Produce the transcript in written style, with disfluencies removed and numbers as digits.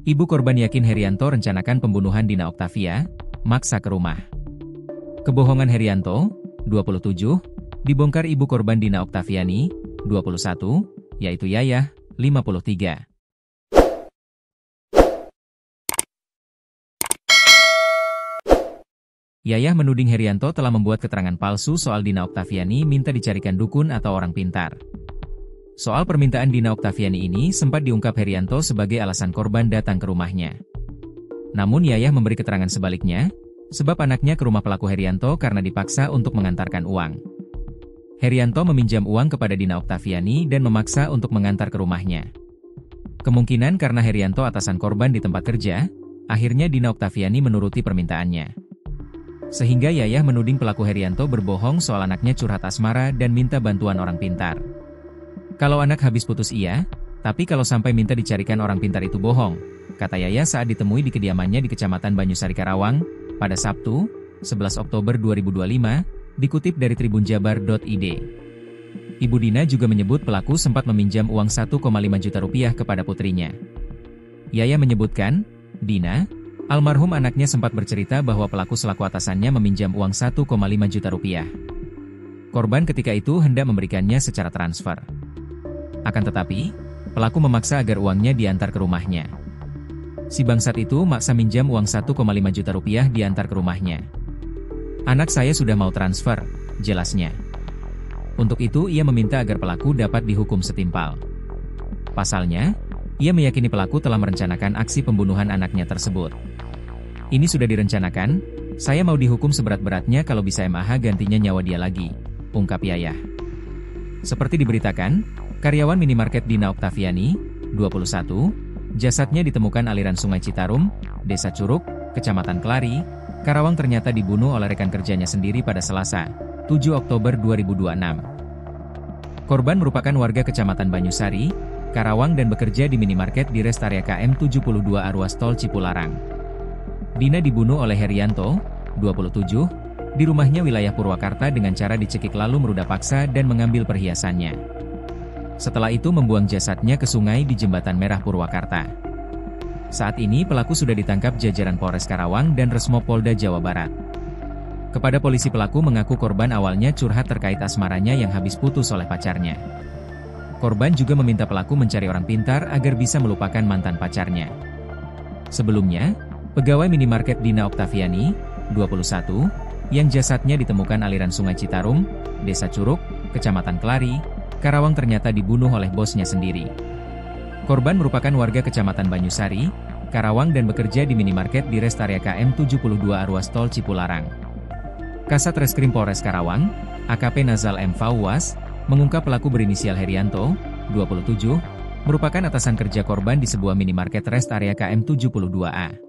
Ibu korban yakin Herianto rencanakan pembunuhan Dina Oktavia, maksa ke rumah. Kebohongan Herianto, 27, dibongkar ibu korban Dina Oktaviani, 21, yaitu Yayah, 53. Yayah menuding Herianto telah membuat keterangan palsu soal Dina Oktaviani minta dicarikan dukun atau orang pintar. Soal permintaan Dina Oktaviani ini sempat diungkap Herianto sebagai alasan korban datang ke rumahnya. Namun Yayah memberi keterangan sebaliknya, sebab anaknya ke rumah pelaku Herianto karena dipaksa untuk mengantarkan uang. Herianto meminjam uang kepada Dina Oktaviani dan memaksa untuk mengantar ke rumahnya. Kemungkinan karena Herianto atasan korban di tempat kerja, akhirnya Dina Oktaviani menuruti permintaannya. Sehingga Yayah menuding pelaku Herianto berbohong soal anaknya curhat asmara dan minta bantuan orang pintar. Kalau anak habis putus iya, tapi kalau sampai minta dicarikan orang pintar itu bohong, kata Yayah saat ditemui di kediamannya di Kecamatan Banyusari Karawang, pada Sabtu, 11 Oktober 2025, dikutip dari tribunjabar.id. Ibu Dina juga menyebut pelaku sempat meminjam uang 1,5 juta rupiah kepada putrinya. Yayah menyebutkan, Dina, almarhum anaknya sempat bercerita bahwa pelaku selaku atasannya meminjam uang 1,5 juta rupiah. Korban ketika itu hendak memberikannya secara transfer. Akan tetapi, pelaku memaksa agar uangnya diantar ke rumahnya. Si bangsat itu maksa minjam uang 1,5 juta rupiah diantar ke rumahnya. Anak saya sudah mau transfer, jelasnya. Untuk itu ia meminta agar pelaku dapat dihukum setimpal. Pasalnya, ia meyakini pelaku telah merencanakan aksi pembunuhan anaknya tersebut. Ini sudah direncanakan, saya mau dihukum seberat-beratnya kalau bisa MAH gantinya nyawa dia lagi, ungkap Yayah. Seperti diberitakan, karyawan minimarket Dina Oktaviani, 21, jasadnya ditemukan aliran Sungai Citarum, Desa Curug, Kecamatan Kelari, Karawang ternyata dibunuh oleh rekan kerjanya sendiri pada Selasa, 7 Oktober 2026. Korban merupakan warga Kecamatan Banyusari, Karawang dan bekerja di minimarket di rest area KM 72 Ruas Tol Cipularang. Dina dibunuh oleh Herianto, 27, di rumahnya wilayah Purwakarta dengan cara dicekik lalu meruda paksa dan mengambil perhiasannya. Setelah itu membuang jasadnya ke sungai di Jembatan Merah Purwakarta. Saat ini pelaku sudah ditangkap jajaran Polres Karawang dan Resmo Polda Jawa Barat. Kepada polisi pelaku mengaku korban awalnya curhat terkait asmaranya yang habis putus oleh pacarnya. Korban juga meminta pelaku mencari orang pintar agar bisa melupakan mantan pacarnya. Sebelumnya, pegawai minimarket Dina Oktaviani, 21, yang jasadnya ditemukan aliran Sungai Citarum, Desa Curug, Kecamatan Kelari, Karawang ternyata dibunuh oleh bosnya sendiri. Korban merupakan warga Kecamatan Banyusari, Karawang dan bekerja di minimarket di rest area KM 72 Ruas Tol Cipularang. Kasat Reskrim Polres Karawang, AKP Nazal M. Fauwas, mengungkap pelaku berinisial Herianto, 27, merupakan atasan kerja korban di sebuah minimarket rest area KM 72A.